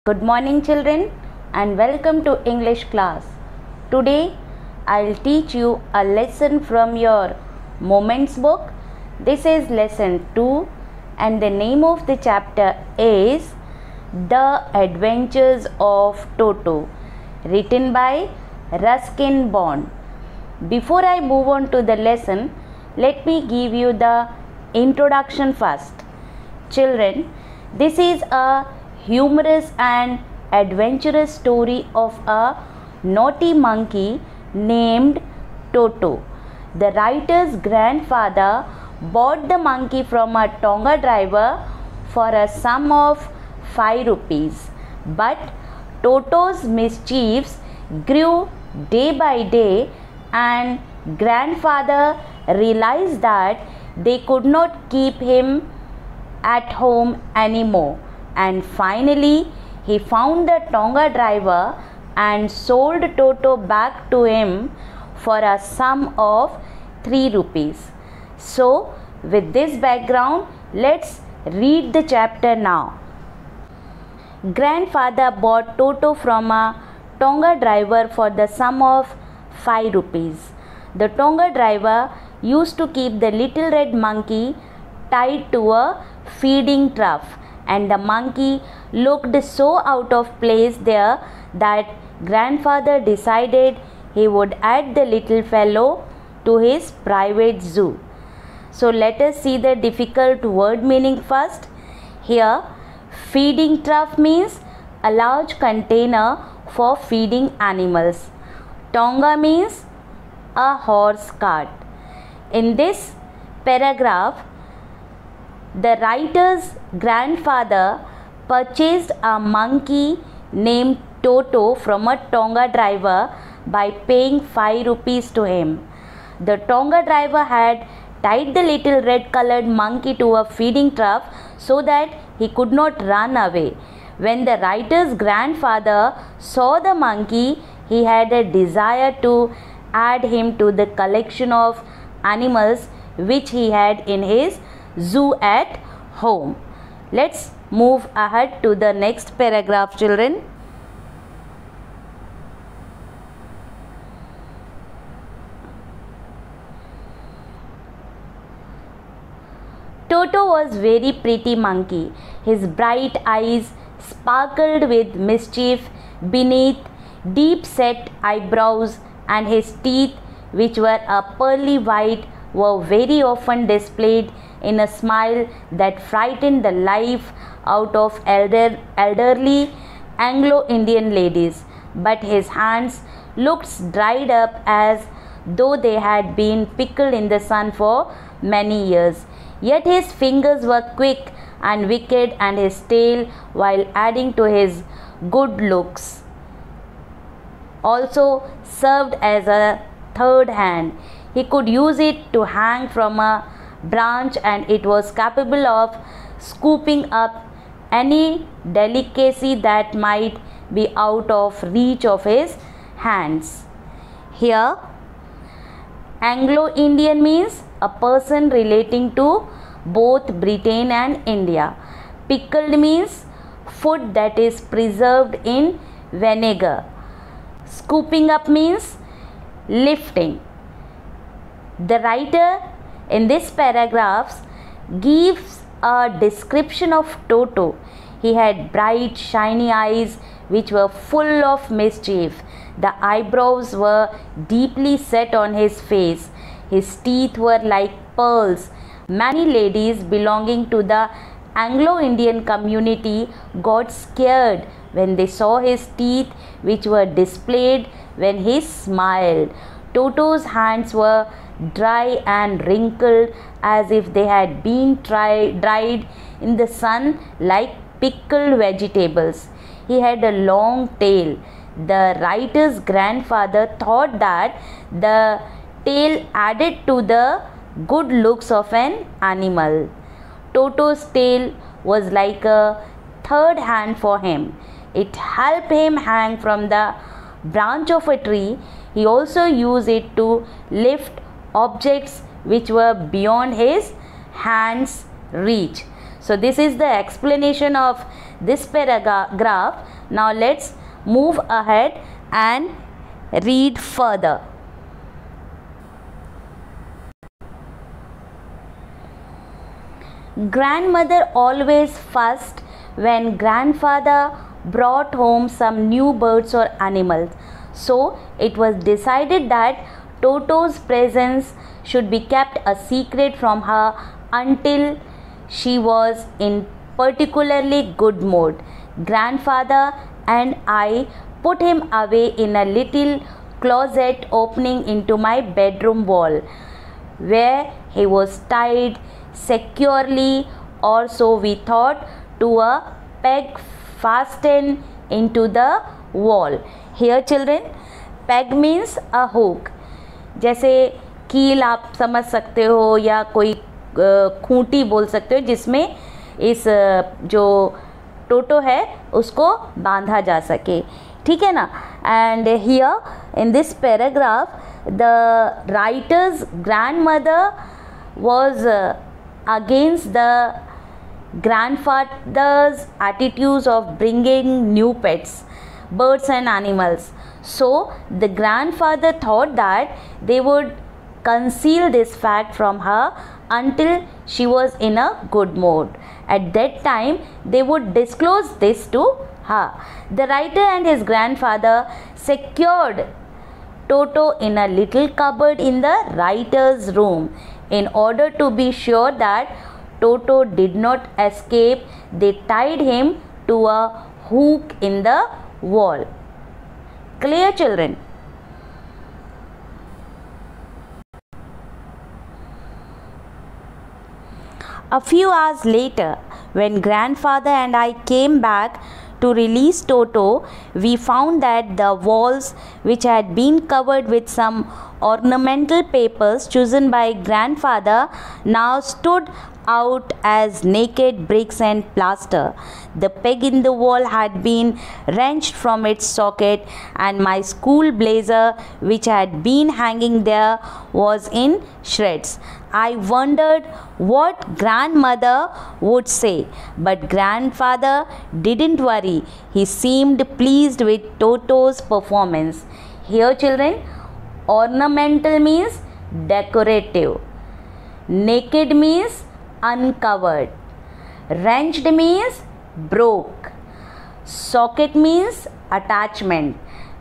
Good morning children and welcome to English class. Today I'll teach you a lesson from your Moments book. This is lesson 2 and the name of the chapter is The Adventures of Toto, written by Ruskin Bond. Before I move on to the lesson, let me give you the introduction first. Children, this is a humorous and adventurous story of a naughty monkey named Toto. The writer's grandfather bought the monkey from a Tonga driver for a sum of 5 rupees. But Toto's mischiefs grew day by day and grandfather realized that they could not keep him at home anymore, and finally he found the Tonga driver and sold Toto back to him for a sum of 3 rupees. So with this background, let's read the chapter now. Grandfather bought Toto from a Tonga driver for the sum of 5 rupees. The Tonga driver used to keep the little red monkey tied to a feeding trough, and the monkey looked so out of place there that grandfather decided he would add the little fellow to his private zoo. So let us see the difficult word meaning first. Here, feeding trough means a large container for feeding animals. Tonga means a horse cart. In this paragraph, the writer's grandfather purchased a monkey named Toto from a Tonga driver by paying 5 rupees to him. The Tonga driver had tied the little red colored monkey to a feeding trough so that he could not run away. When the writer's grandfather saw the monkey, he had a desire to add him to the collection of animals which he had in his zoo at home. Let's move ahead to the next paragraph, children. Toto was very pretty monkey. His bright eyes sparkled with mischief beneath deep set eyebrows, and his teeth, which were a pearly white, were very often displayed in a smile that frightened the life out of elderly Anglo-Indian ladies. But his hands looked dried up as though they had been pickled in the sun for many years. Yet his fingers were quick and wicked, and his tail, while adding to his good looks, also served as a third hand. He could use it to hang from a branch, and it was capable of scooping up any delicacy that might be out of reach of his hands. Here, Anglo-Indian means a person relating to both Britain and India. Pickled means food that is preserved in vinegar. Scooping up means lifting. The writer in this paragraph gives a description of Toto. He had bright, shiny eyes which were full of mischief. The eyebrows were deeply set on his face. His teeth were like pearls. Many ladies belonging to the Anglo-Indian community got scared when they saw his teeth, which were displayed when he smiled. Toto's hands were dry and wrinkled as if they had been dried in the sun like pickled vegetables. He had a long tail. The writer's grandfather thought that the tail added to the good looks of an animal. Toto's tail was like a third hand for him. It helped him hang from the branch of a tree. He also used it to lift objects which were beyond his hands' reach. So this is the explanation of this paragraph. Now let's move ahead and read further. Grandmother always fussed when grandfather brought home some new birds or animals. So it was decided that Toto's presence should be kept a secret from her until she was in particularly good mood. Grandfather and I put him away in a little closet opening into my bedroom wall, where he was tied securely, or so we thought, to a peg fastened into the wall. Here children, peg means a hook. जैसे कील आप समझ सकते हो या कोई खूंटी बोल सकते हो जिसमें इस जो टोटो है उसको बांधा जा सके, ठीक है ना. And here in this paragraph the writers grandmother was against the grandfather's attitudes of bringing new pets, birds and animals. So the grandfather thought that they would conceal this fact from her until she was in a good mood. At that time they would disclose this to her. The writer and his grandfather secured Toto in a little cupboard in the writer's room. In order to be sure that Toto did not escape, they tied him to a hook in the wall. Clear children? A few hours later, when grandfather and I came back to release Toto, we found that the walls, which had been covered with some ornamental papers chosen by grandfather, now stood out as naked bricks and plaster. The peg in the wall had been wrenched from its socket, and my school blazer, which had been hanging there, was in shreds. I wondered what grandmother would say, but grandfather didn't worry. He seemed pleased with Toto's performance. Here children, ornamental means decorative, naked means uncovered, wrenched means broke, socket means attachment,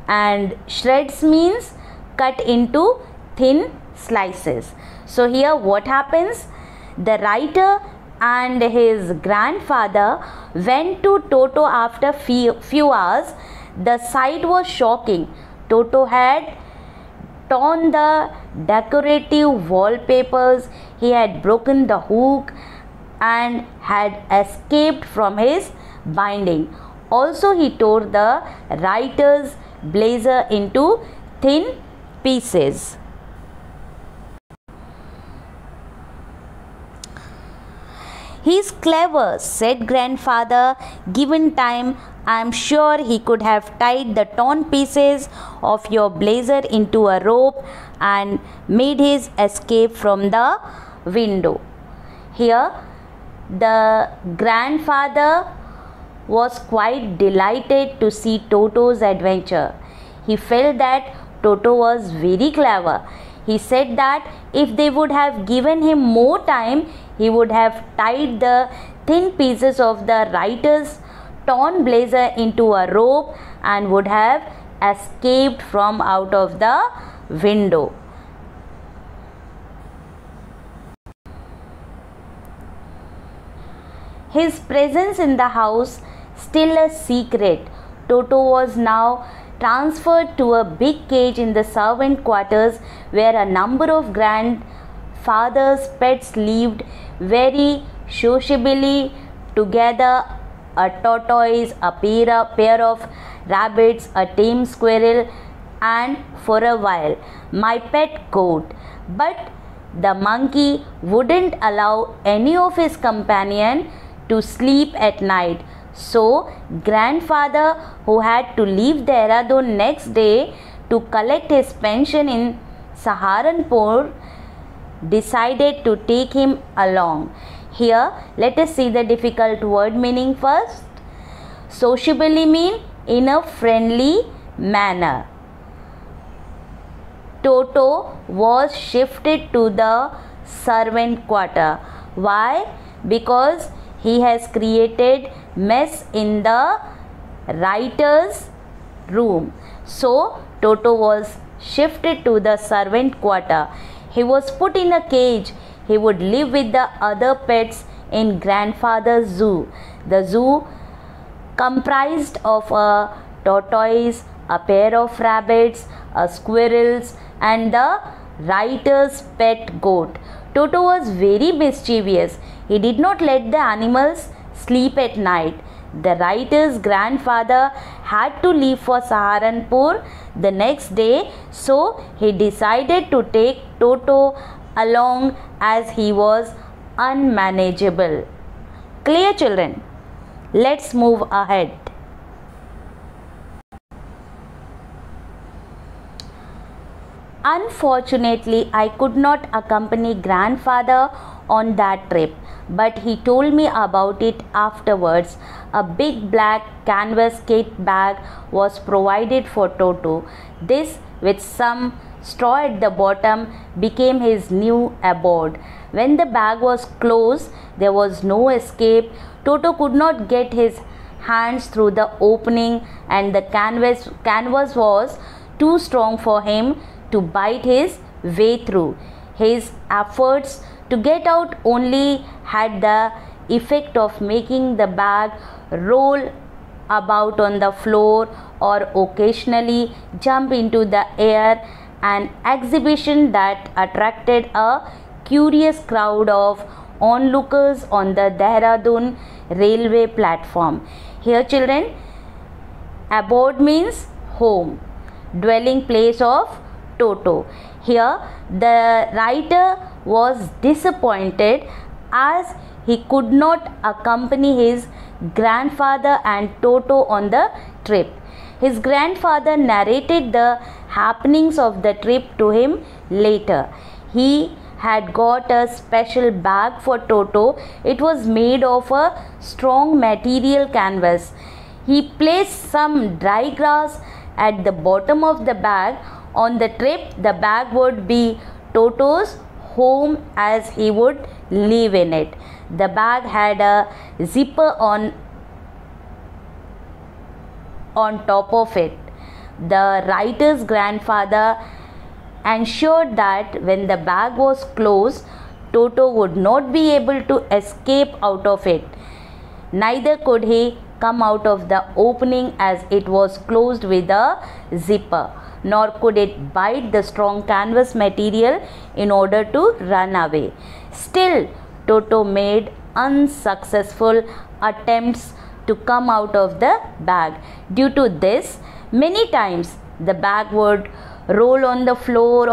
and shreds means cut into thin slices. So here what happens? The writer and his grandfather went to Toto after few hours. The sight was shocking. Toto had torn the decorative wallpapers, he had broken the hook and had escaped from his binding. Also he tore the writer's blazer into thin pieces. "He's clever," said grandfather. "Given time, I am sure he could have tied the torn pieces of your blazer into a rope and made his escape from the window." Here, the grandfather was quite delighted to see Toto's adventure. He felt that Toto was very clever. He said that if they would have given him more time, he would have tied the thin pieces of the writer's torn blazer into a rope and would have escaped from out of the window. His presence in the house still a secret, Toto was now transferred to a big cage in the servant quarters where a number of grandfather's pets lived very sociably together. A tortoise, a pair of rabbits, a tame squirrel, and for a while my pet goat. But the monkey wouldn't allow any of his companion to sleep at night. So grandfather, who had to leave Dehradun next day to collect his pension in Saharanpur, decided to take him along. Here, let us see the difficult word meaning first. Sociably mean in a friendly manner. Toto was shifted to the servant quarter. Why? Because he has created mess in the writer's room. So Toto was shifted to the servant quarter. He was put in a cage. He would live with the other pets in grandfather's zoo. The zoo comprised of a tortoise, a pair of rabbits, a squirrels, and the writer's pet goat. Toto was very mischievous. He did not let the animals sleep at night. The writer's grandfather had to leave for Saharanpur the next day, so he decided to take Toto along as he was unmanageable. Clear, children? Let's move ahead. Unfortunately, I could not accompany grandfather on that trip, but he told me about it afterwards. A big black canvas kit bag was provided for Toto. This, with some straw at the bottom, became his new abode. When the bag was closed, there was no escape. Toto could not get his hands through the opening, and the canvas was too strong for him to bite his way through. His efforts to get out only had the effect of making the bag roll about on the floor or occasionally jump into the air, an exhibition that attracted a curious crowd of onlookers on the Dehradun railway platform. Here, children, abode means home, dwelling place of Toto. Here, the writer was disappointed as he could not accompany his grandfather and Toto on the trip. His grandfather narrated the happenings of the trip to him later. He had got a special bag for Toto. It was made of a strong material canvas. He placed some dry grass at the bottom of the bag. On the trip, the bag would be Toto's home as he would live in it. The bag had a zipper on top of it. The writer's grandfather ensured that when the bag was closed, Toto would not be able to escape out of it. Neither could he come out of the opening as it was closed with a zipper, nor could it bite the strong canvas material in order to run away. Still, Toto made unsuccessful attempts to come out of the bag. Due to this, many times the bag would roll on the floor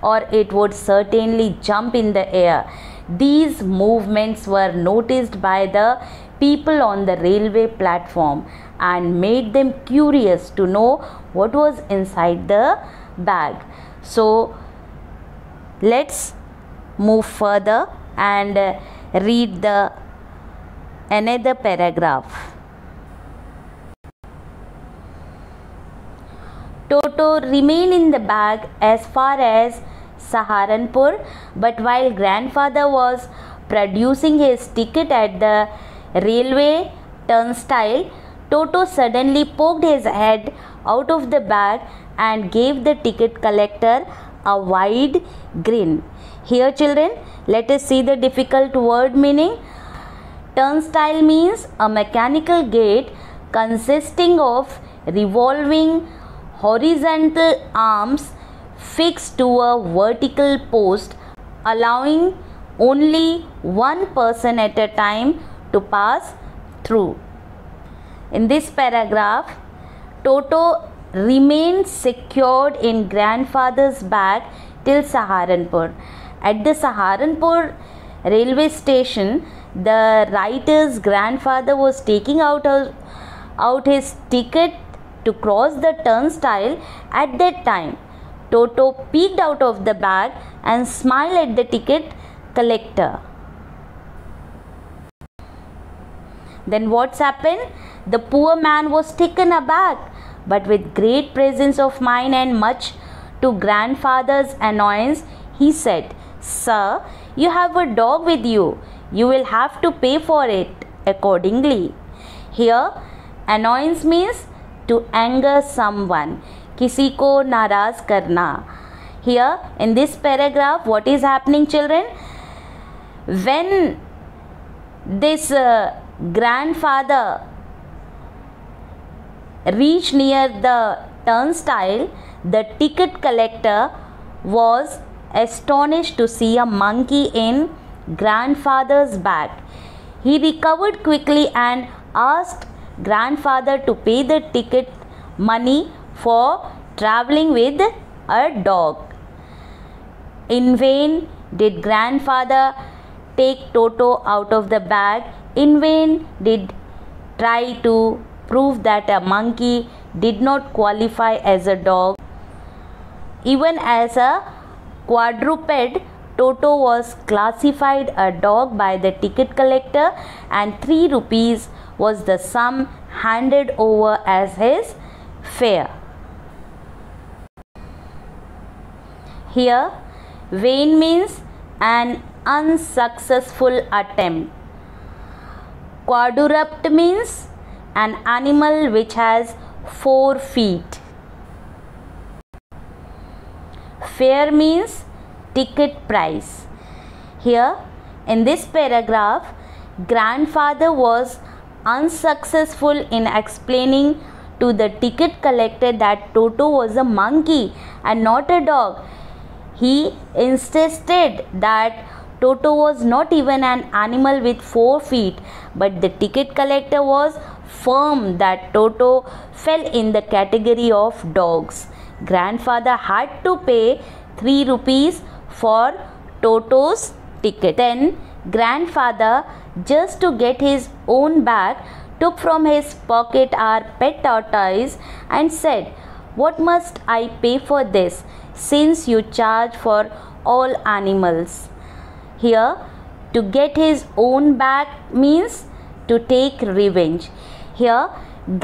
or it would certainly jump in the air. These movements were noticed by the people on the railway platform and made them curious to know what was inside the bag. So let's move further and read the another paragraph. Toto remained in the bag as far as Saharanpur, but while grandfather was producing his ticket at the railway turnstile, Toto suddenly poked his head out of the bag and gave the ticket collector a wide grin. Here, children, let us see the difficult word meaning. Turnstile means a mechanical gate consisting of revolving horizontal arms fixed to a vertical post, allowing only one person at a time to pass through. In this paragraph, Toto remained secured in grandfather's bag till Saharanpur. At the Saharanpur railway station, the writer's grandfather was taking out his ticket to cross the turnstile. At that time, Toto peeked out of the bag and smiled at the ticket collector. Then what's happened? The poor man was taken aback, but with great presence of mind and much to grandfather's annoyance, he said, "Sir, you have a dog with you. You will have to pay for it accordingly." Here, annoyance means to anger someone, किसी को नाराज करना. Here in this paragraph, what is happening, children? When this grandfather reached near the turnstile, the ticket collector was astonished to see a monkey in grandfather's bag. He recovered quickly and asked grandfather to pay the ticket money for traveling with a dog. In vain did grandfather take Toto out of the bag. In vain did try to prove that a monkey did not qualify as a dog. Even as a quadruped, Toto was classified a dog by the ticket collector, and 3 rupees was the sum handed over as his fare. Here, vain means an unsuccessful attempt. Quadruped means an animal which has 4 feet. Fare means ticket price. Here in this paragraph, grandfather was unsuccessful in explaining to the ticket collector that Toto was a monkey and not a dog. He insisted that Toto was not even an animal with 4 feet, but the ticket collector was firm that Toto fell in the category of dogs. Grandfather had to pay 3 rupees for Toto's ticket. Then grandfather, just to get his own bag, took from his pocket our pet tortoise and said, "What must I pay for this, since you charge for all animals?" Here, to get his own bag means to take revenge. Here,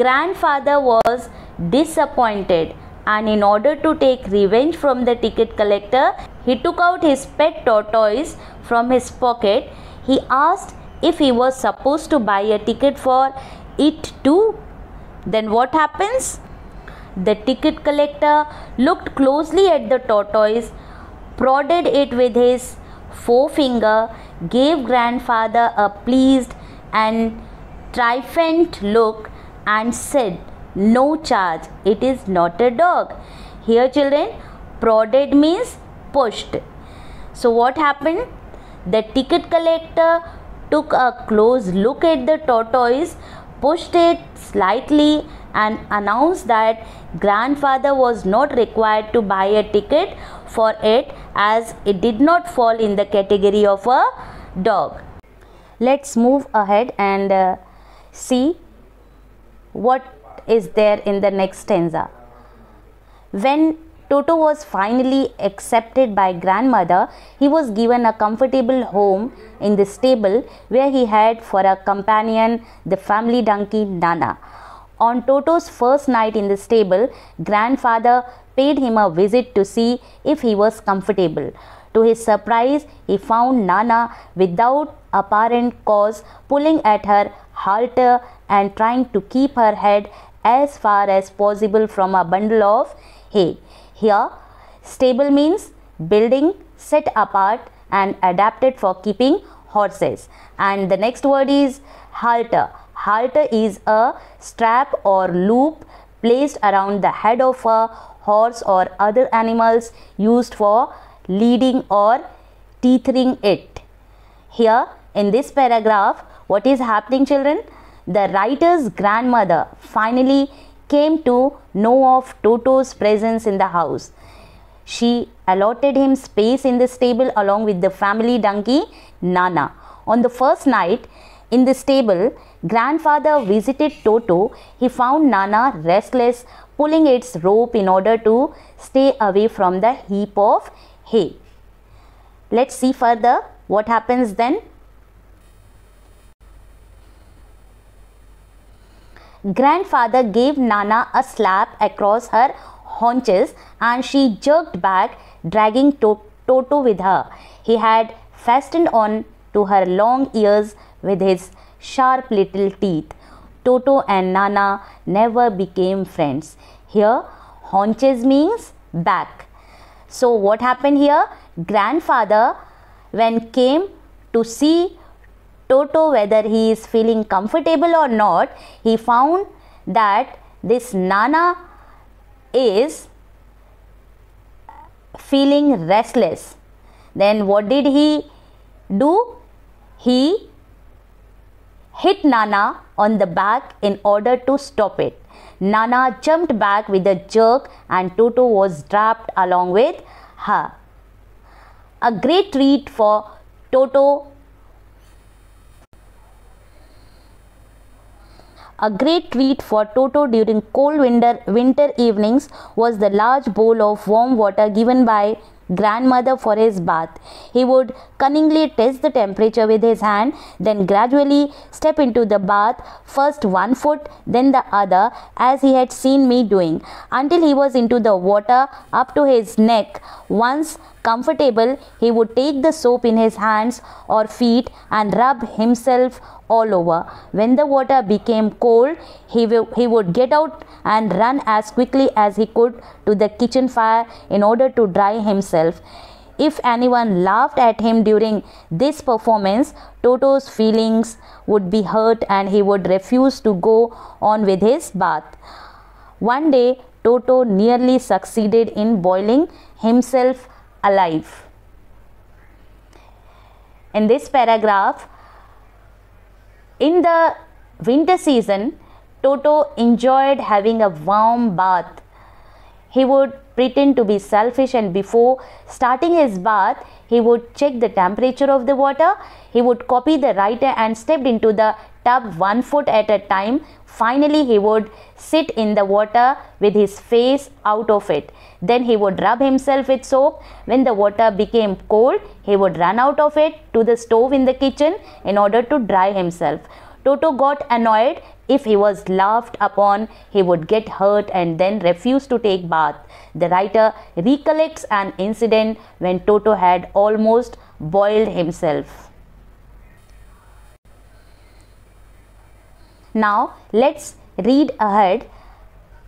grandfather was disappointed, and in order to take revenge from the ticket collector, he took out his pet tortoise from his pocket. He asked if he was supposed to buy a ticket for it too. Then what happens? The ticket collector looked closely at the tortoise, prodded it with his forefinger, gave grandfather a pleased and triumphant look and said, "No charge, it is not a dog." Here, children, prodded means pushed. So what happened? The ticket collector took a close look at the tortoise, pushed it slightly and announced that grandfather was not required to buy a ticket for it, as it did not fall in the category of a dog. Let's move ahead and see what is there in the next stanza. When Toto was finally accepted by grandmother, he was given a comfortable home in the stable, where he had for a companion the family donkey Nana. On Toto's first night in the stable, grandfather paid him a visit to see if he was comfortable. To his surprise, he found Nana without apparent cause pulling at her halter and trying to keep her head as far as possible from a bundle of hay. Here, stable means building set apart and adapted for keeping horses. And the next word is halter. Halter is a strap or loop placed around the head of a horse or other animals, used for leading or tethering it. Here in this paragraph, what is happening, children? The writer's grandmother finally came to know of Toto's presence in the house. She allotted him space in the stable along with the family donkey Nana. On the first night in the stable, grandfather visited Toto. He found Nana restless, pulling its rope in order to stay away from the heap of hay. Let's see further What happens then? Grandfather gave Nana a slap across her haunches and she jerked back, dragging Toto with her. He had fastened on to her long ears with his sharp little teeth. Toto and Nana never became friends. Here, haunches means back. So what happened here? Grandfather, when came to see Toto whether he is feeling comfortable or not, he found that this Nana is feeling restless. Then what did he do? He hit Nana on the back in order to stop it. Nana jumped back with a jerk and Toto was trapped along with her. A great treat for Toto. A great treat for Toto during cold winter evenings was the large bowl of warm water given by grandmother for his bath. He would cunningly test the temperature with his hand, then gradually step into the bath, first one foot, then the other, as he had seen me doing, until he was into the water up to his neck. Once comfortable, he would take the soap in his hands or feet and rub himself all over. When the water became cold, he would get out and run as quickly as he could to the kitchen fire in order to dry himself. If anyone laughed at him during this performance, Toto's feelings would be hurt and he would refuse to go on with his bath. One day, Toto nearly succeeded in boiling himself alive. In this paragraph, in the winter season, Toto enjoyed having a warm bath. He would pretend to be selfish and before starting his bath, he would check the temperature of the water. He would copy the writer and stepped into the tub 1 foot at a time. Finally, he would sit in the water with his face out of it. Then he would rub himself with soap. When the water became cold, he would run out of it to the stove in the kitchen in order to dry himself. Toto got annoyed. If he was laughed upon, he would get hurt and then refuse to take bath. The writer recollects an incident when Toto had almost boiled himself. Now let's read ahead.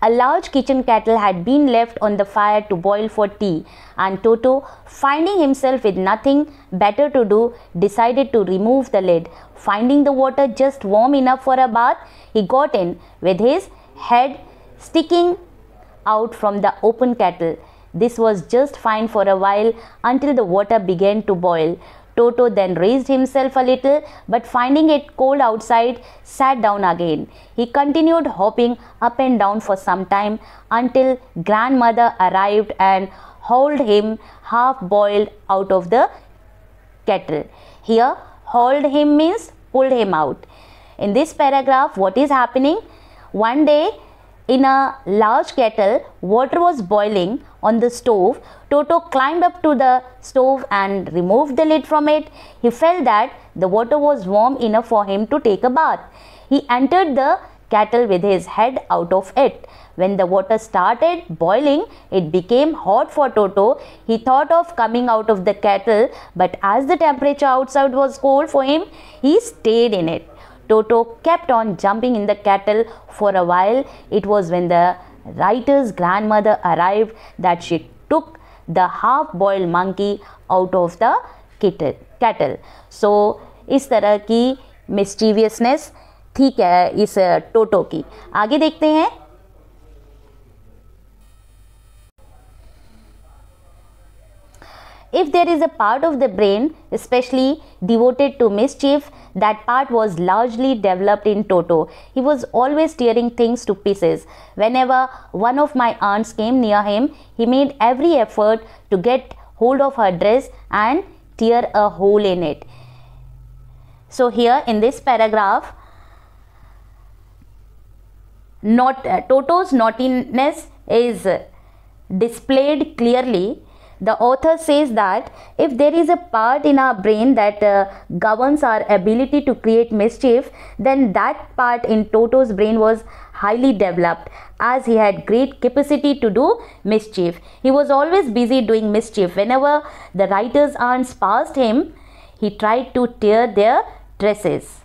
A large kitchen kettle had been left on the fire to boil for tea, and Toto, finding himself with nothing better to do, decided to remove the lid. Finding the water just warm enough for a bath, he got in with his head sticking out from the open kettle. This was just fine for a while until the water began to boil. Toto then raised himself a little, but finding it cold outside, sat down again. He continued hopping up and down for some time until grandmother arrived and hauled him half-boiled out of the kettle. Here, hauled him means pulled him out. In this paragraph, what is happening? One day, in a large kettle, water was boiling on the stove. Toto climbed up to the stove and removed the lid from it. He felt that the water was warm enough for him to take a bath. He entered the kettle with his head out of it. When the water started boiling, it became hot for Toto. He thought of coming out of the kettle, but as the temperature outside was cold for him, he stayed in it. Toto kept on jumping in the kettle for a while. It was when the writer's grandmother arrived that she took the half-boiled monkey out of the kettle. So, इस तरह की mischievousness थी क्या इस टोटो की. आगे देखते हैं. If there is a part of the brain especially devoted to mischief, that part was largely developed in Toto. He was always tearing things to pieces. Whenever one of my aunts came near him, he made every effort to get hold of her dress and tear a hole in it. So here in this paragraph, Toto's naughtiness is displayed clearly. The author says that if there is a part in our brain that governs our ability to create mischief, then that part in Toto's brain was highly developed, as he had great capacity to do mischief. He was always busy doing mischief. Whenever the writer's aunts passed him, he tried to tear their dresses.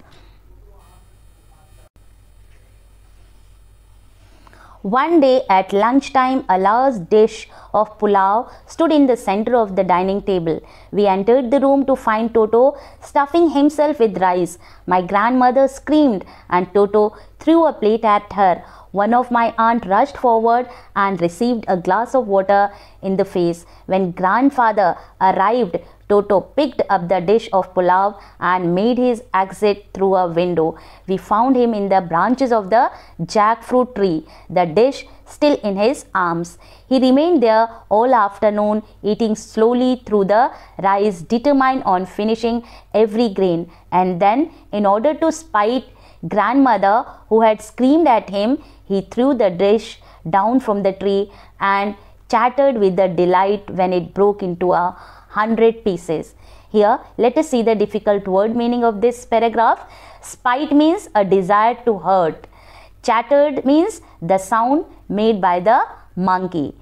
One day at lunchtime, a large dish of pulao stood in the center of the dining table. We entered the room to find Toto stuffing himself with rice. My grandmother screamed and Toto threw a plate at her. One of my aunt rushed forward and received a glass of water in the face. When grandfather arrived, Toto picked up the dish of pulao and made his exit through a window. We found him in the branches of the jackfruit tree, the dish still in his arms. He remained there all afternoon, eating slowly through the rice, determined on finishing every grain. And then, in order to spite grandmother, who had screamed at him, he threw the dish down from the tree and chattered with the delight when it broke into 100 pieces. Here, let us see the difficult word meaning of this paragraph. Spite means a desire to hurt. Chattered means the sound made by the monkey.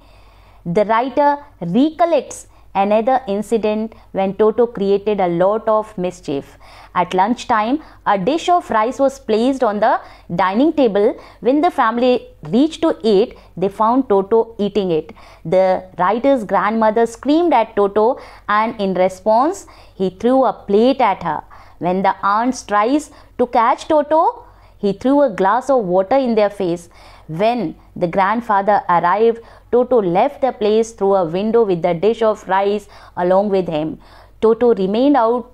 The writer recollects another incident when Toto created a lot of mischief. At lunchtime, a dish of rice was placed on the dining table. When the family reached to eat, they found Toto eating it. The writer's grandmother screamed at Toto, and in response, he threw a plate at her. When the aunts tried to catch Toto, he threw a glass of water in their face. When the grandfather arrived, Toto left the place through a window with the dish of rice along with him. Toto remained out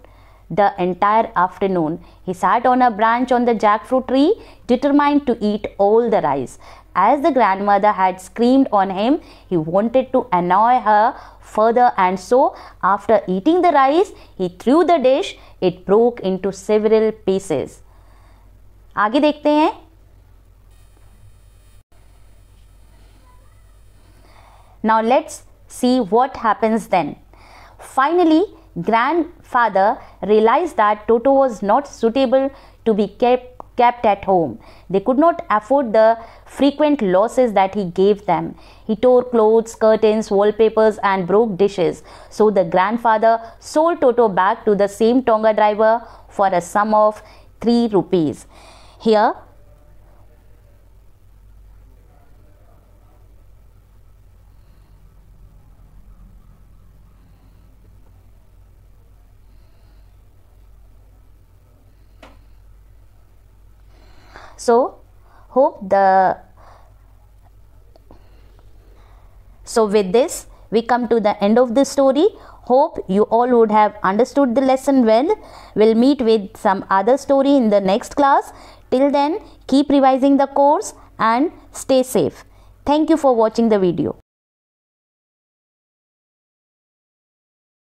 the entire afternoon. He sat on a branch on the jackfruit tree, determined to eat all the rice. As the grandmother had screamed on him, he wanted to annoy her further, and so, after eating the rice, he threw the dish. It broke into several pieces. आगे देखते हैं. Now let's see what happens then. Finally, grandfather realized that Toto was not suitable to be kept at home. They could not afford the frequent losses that he gave them. He tore clothes, curtains, wallpapers and broke dishes. So the grandfather sold Toto back to the same Tonga driver for a sum of 3 rupees. Here, so with this we come to the end of the story. Hope you all would have understood the lesson well. We'll meet with some other story in the next class. Till then, keep revising the course and stay safe. Thank you for watching the video.